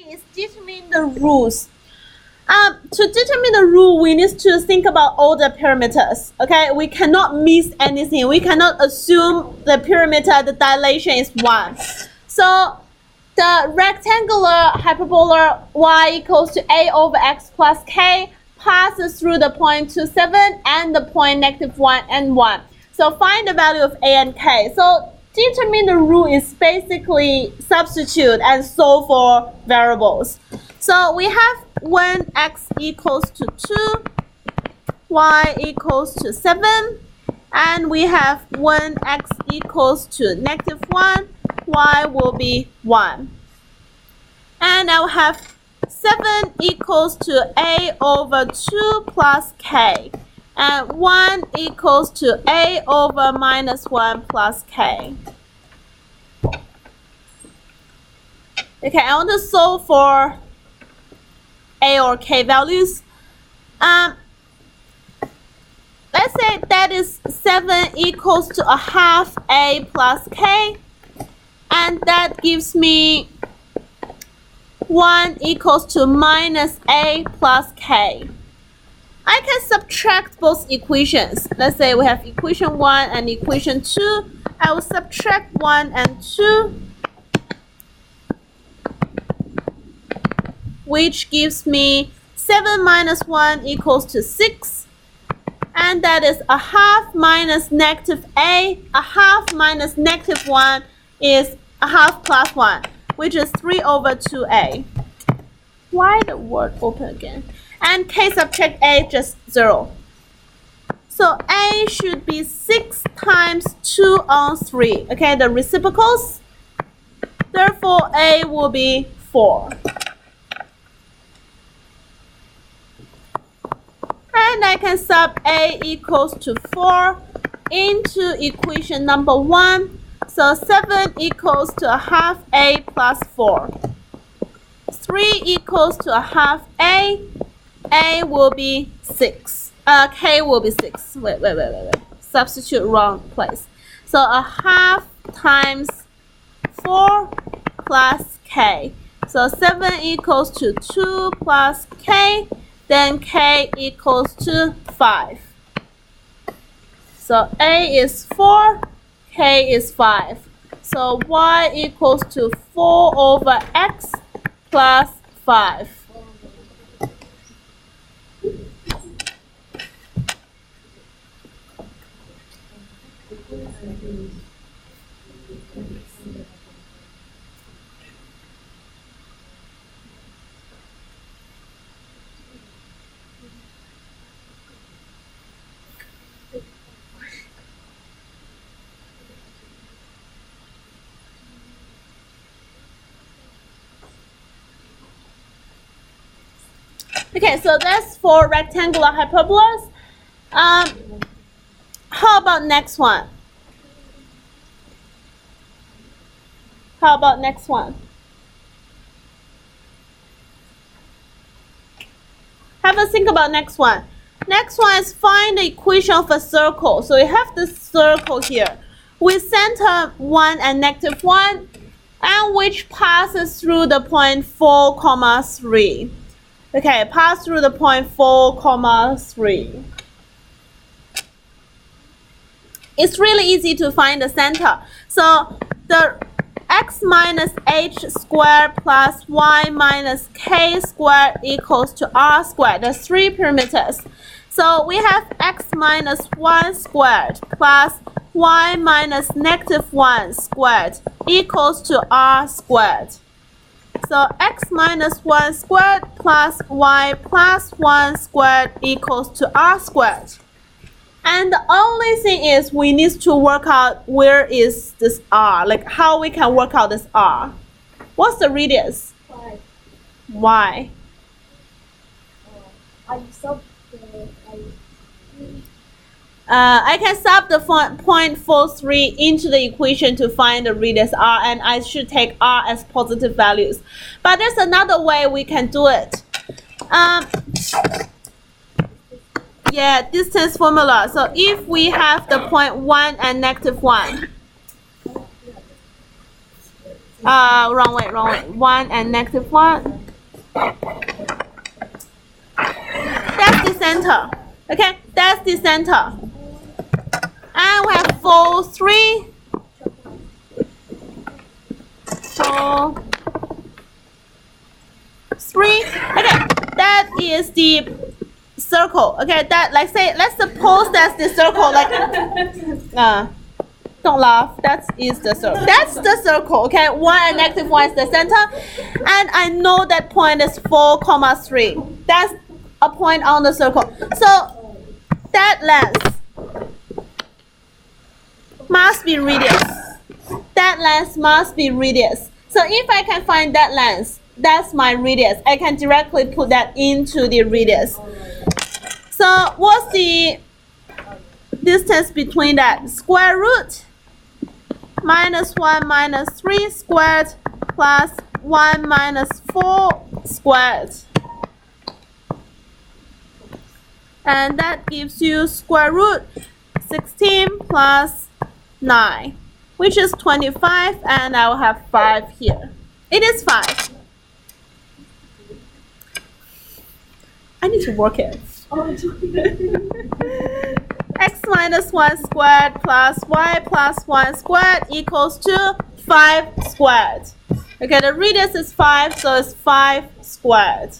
is determine the rules. To determine the rule, we need to think about all the parameters. Okay, we cannot miss anything. We cannot assume the parameter, the dilation is 1. So the rectangular hyperbola y equals to a over x plus k passes through the point 2, 7 and the point -1 and 1. So find the value of a and k. So determine the rule is basically substitute and solve for variables. So we have when x equals to 2, y equals to 7, and we have when x equals to -1, y will be 1. And I will have 7 equals to a over 2 plus k. And 1 equals to a over -1 plus k. Okay, I want to solve for a or k values. Let's say that is 7 equals to a half a plus k. And that gives me 1 equals to minus a plus k. I can subtract both equations. Let's say we have equation 1 and equation 2. I will subtract 1 and 2, which gives me 7 minus 1 equals to 6. And that is a half minus negative a. A half minus -1 is a half plus 1, which is 3 over 2a. Why the word open again? And k subtract a, just 0. So a should be 6 times 2 on 3. Okay, the reciprocals. Therefore, a will be 4. And I can sub a equals to 4 into equation number 1. So 7 equals to a half a plus 4. 3 equals to a half a. A will be 6. K will be 6. Wait. Substitute wrong place. So a half times 4 plus k. So 7 equals to 2 plus k. Then k equals to 5. So a is 4, k is 5. So y equals to 4 over x plus 5. Okay, so that's for rectangular hyperbolas. How about next one? Have a think about next one. Next one is find the equation of a circle. So we have this circle here with center 1 and -1, and which passes through the point 4, 3. Okay, pass through the point 4, 3. It's really easy to find the center. So the x minus h squared plus y minus k squared equals to r squared. There's 3 parameters. So we have x minus 1 squared plus y minus -1 squared equals to r squared. So x minus 1 squared plus y plus 1 squared equals to r squared. And the only thing is we need to work out where is this r, like how we can work out this r. What's the radius? Y. Y. I can sub the 0.43 into the equation to find the radius r, and I should take r as positive values. But there's another way we can do it. Yeah, distance formula. So if we have the point 1 and -1. Wrong way. 1 and -1. That's the center. Okay, that's the center. And we have 4, 3. 4, 3. Okay, that is the circle. Okay, that let's suppose that's the circle. Like, don't laugh. That is the circle. That's the circle. Okay, 1 and negative 1 is the center, and I know that point is 4, 3. That's a point on the circle. So that length must be radius. That length must be radius. So if I can find that length, that's my radius. I can directly put that into the radius. So what's the distance between that? Square root minus 1 minus 3 squared plus 1 minus 4 squared. And that gives you square root 16 plus 9, which is 25, and I will have 5 here. It is 5. I need to work it. X minus 1 squared plus y plus 1 squared equals to 5 squared. Okay, the radius is 5, so it's 5 squared.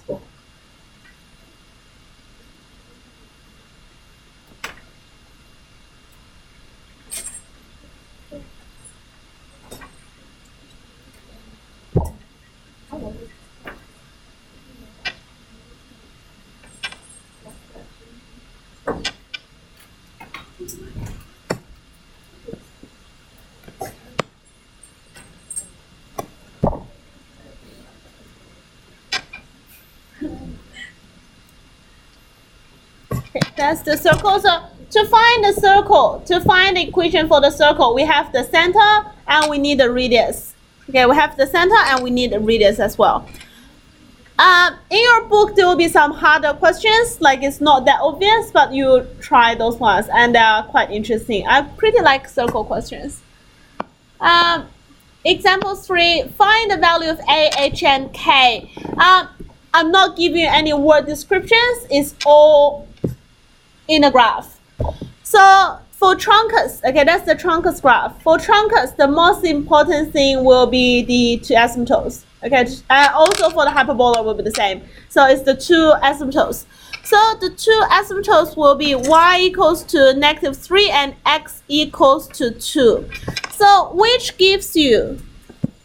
That's the circle. So to find the circle, to find the equation for the circle, we have the center and we need the radius. Okay, we have the center and we need the radius as well. In your book, there will be some harder questions, like it's not that obvious, but you try those ones and they are quite interesting. I pretty like circle questions. Example 3, find the value of A, H, and K. I'm not giving you any word descriptions, it's all in a graph. So for truncus, okay, that's the truncus graph. For truncus, the most important thing will be the 2 asymptotes. Okay, also for the hyperbola will be the same. So it's the 2 asymptotes. So the 2 asymptotes will be y equals to negative 3 and x equals to 2. So which gives you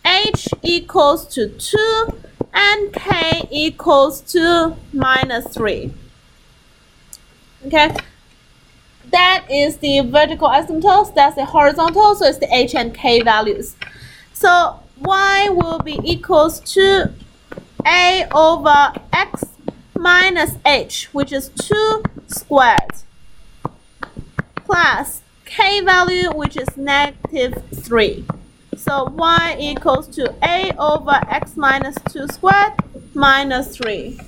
h equals to 2 and k equals to minus 3. Okay, that is the vertical asymptotes, that's the horizontal, so it's the h and k values. So y will be equals to a over x minus h, which is 2 squared, plus k value, which is negative 3. So y equals to a over x minus 2 squared minus 3.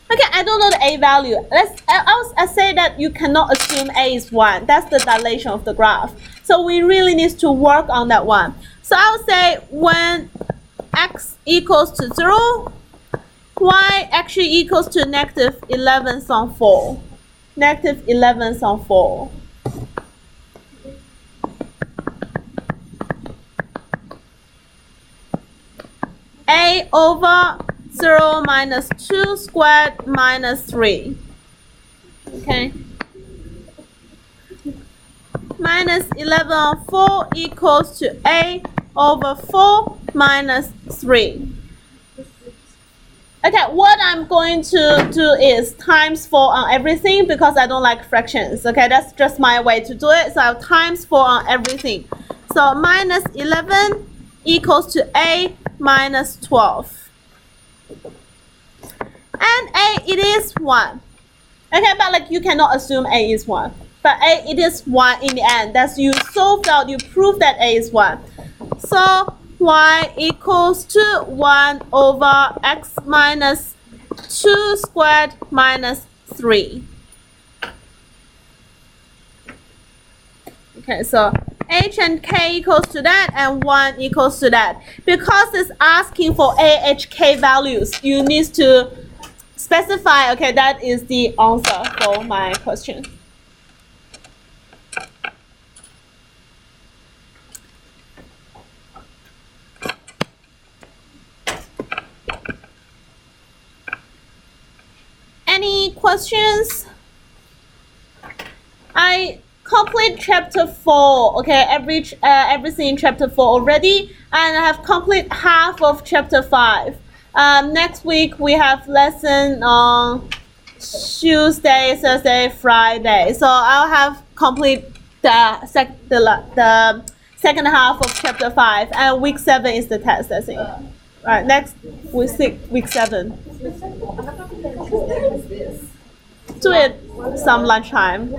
Okay, I don't know the a value. I say that you cannot assume a is 1. That's the dilation of the graph. So we really need to work on that one. So I would say when x equals to 0, y actually equals to negative 11 on 4. Negative 11 on 4. A over 0 minus 2 squared minus 3. Okay. Minus 11 on 4 equals to a over 4 minus 3. Okay, what I'm going to do is times 4 on everything because I don't like fractions. Okay, that's just my way to do it. So I'll times 4 on everything. So minus 11 equals to a minus 12. And a, it is 1. Okay, but like you cannot assume a is 1. But a, it is 1 in the end. That's you solved out, you prove that a is 1. So y equals to 1 over x minus 2 squared minus 3. Okay, so H and K equals to that, and 1 equals to that. Because it's asking for AHK values, you need to specify, okay, that is the answer for my question. Any questions? I complete chapter 4, okay, everything in chapter 4 already, and I have complete half of chapter 5. Next week we have lesson on Tuesday, Thursday, Friday, so I'll have complete the second half of chapter 5, and week 7 is the test, I think. Right, next week 7. Do it some lunchtime.